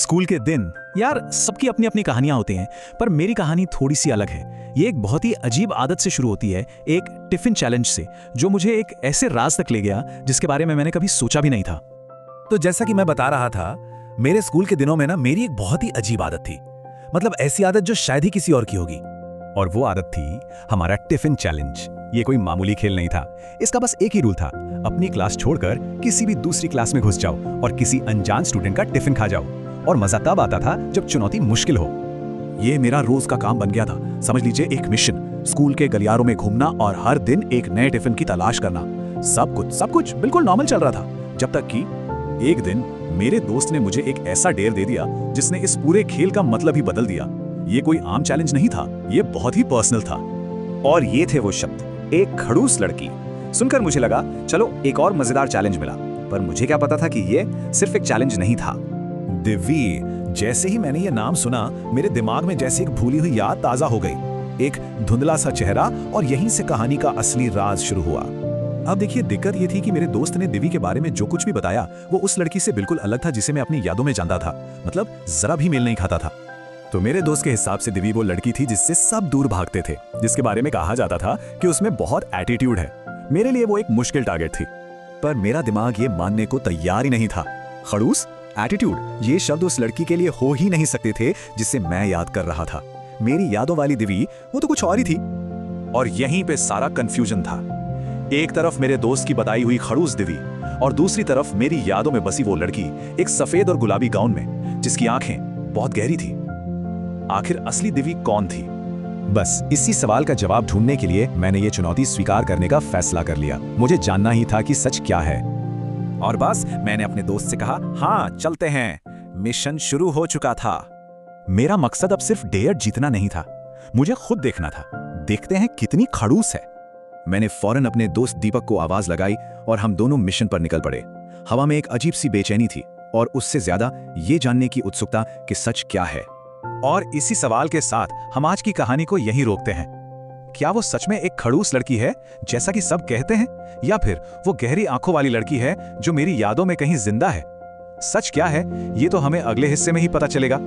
School के दिन यार सबकी अपनी अपनी कहानियां होती हैं, पर मेरी कहानी थोड़ी सी अलग है। ये एक बहुत ही अजीब आदत से शुरू होती है, एक टिफिन चैलेंज से, जो मुझे एक ऐसे राज तक ले गया जिसके बारे में मैंने कभी सोचा भी नहीं था। तो जैसा कि मैं बता रहा था, मेरे स्कूल के दिनों में ना मेरी एक बहुत ही अजीब आदत थी। मतलब ऐसी आदत जो शायद ही किसी और की होगी। और वो आदत थी हमारा टिफिन चैलेंज। ये कोई मामूली खेल नहीं था। इसका बस एक ही रूल था, अपनी क्लास छोड़कर किसी भी दूसरी क्लास में घुस जाओ और किसी अनजान स्टूडेंट का टिफिन खा जाओ। और मजा तब आता था जब चुनौती मुश्किल हो। ये मेरा रोज का काम बन गया था। समझ लीजिए एक मिशन, स्कूल के गलियारों में घूमना और हर दिन एक नए टिफिन की तलाश करना। सब कुछ बिल्कुल नॉर्मल चल रहा था, जब तक कि एक दिन मेरे दोस्त ने मुझे एक ऐसा डेयर दे दिया जिसने इस पूरे खेल का मतलब ही बदल दिया। ये कोई आम चैलेंज नहीं था, ये बहुत ही पर्सनल था। और ये थे वो शब्द, एक खड़ूस लड़की। सुनकर मुझे लगा चलो एक और मजेदार चैलेंज मिला, पर मुझे क्या पता था कि ये सिर्फ एक चैलेंज नहीं था। दिव्य, जैसे ही मैंने ये नाम सुना, मेरे दिमाग में जैसे एक भूली हुई याद ताजा हो गई। एक धुंधला सा चेहरा, और यहीं से कहानी का असली राज शुरू हुआ। अब देखिए, दिक्कत ये थी कि मेरे दोस्त ने दिव्य के बारे में जो कुछ भी बताया वो उस लड़की से बिल्कुल अलग था जिसे मैं अपनी यादों में जानता था। मतलब जरा भी मेल नहीं खाता था। तो मेरे दोस्त के हिसाब से दिव्य वो लड़की थी जिससे सब दूर भागते थे, जिसके बारे में कहा जाता था कि उसमें बहुत एटीट्यूड है। मेरे लिए वो एक मुश्किल टारगेट थी, पर मेरा दिमाग ये मानने को तैयार ही नहीं था। खड़ूस, एटीट्यूड, ये शब्द उस लड़की के लिए हो ही नहीं सकते थे जिसे मैं याद कर रहा था। मेरी यादों वाली दिव्य वो तो कुछ और ही थी। और यहीं पे सारा कंफ्यूजन था। एक तरफ मेरे दोस्त की बताई हुई खड़ूस दिव्य, और दूसरी तरफ मेरी यादों में बसी वो लड़की, एक सफेद और गुलाबी गाउन में, जिसकी आंखें बहुत गहरी थी। आखिर असली दिव्य कौन थी? बस इसी सवाल का जवाब ढूंढने के लिए मैंने ये चुनौती स्वीकार करने का फैसला कर लिया। मुझे जानना ही था कि सच क्या है। और बस मैंने अपने दोस्त से कहा, हाँ चलते हैं। मिशन शुरू हो चुका था। मेरा मकसद अब सिर्फ डेयर जीतना नहीं था, मुझे खुद देखना था। देखते हैं कितनी खड़ूस है। मैंने फौरन अपने दोस्त दीपक को आवाज लगाई और हम दोनों मिशन पर निकल पड़े। हवा में एक अजीब सी बेचैनी थी, और उससे ज्यादा ये जानने की उत्सुकता कि सच क्या है। और इसी सवाल के साथ हम आज की कहानी को यहीं रोकते हैं। क्या वो सच में एक खड़ूस लड़की है जैसा कि सब कहते हैं, या फिर वो गहरी आंखों वाली लड़की है जो मेरी यादों में कहीं जिंदा है? सच क्या है ये तो हमें अगले हिस्से में ही पता चलेगा।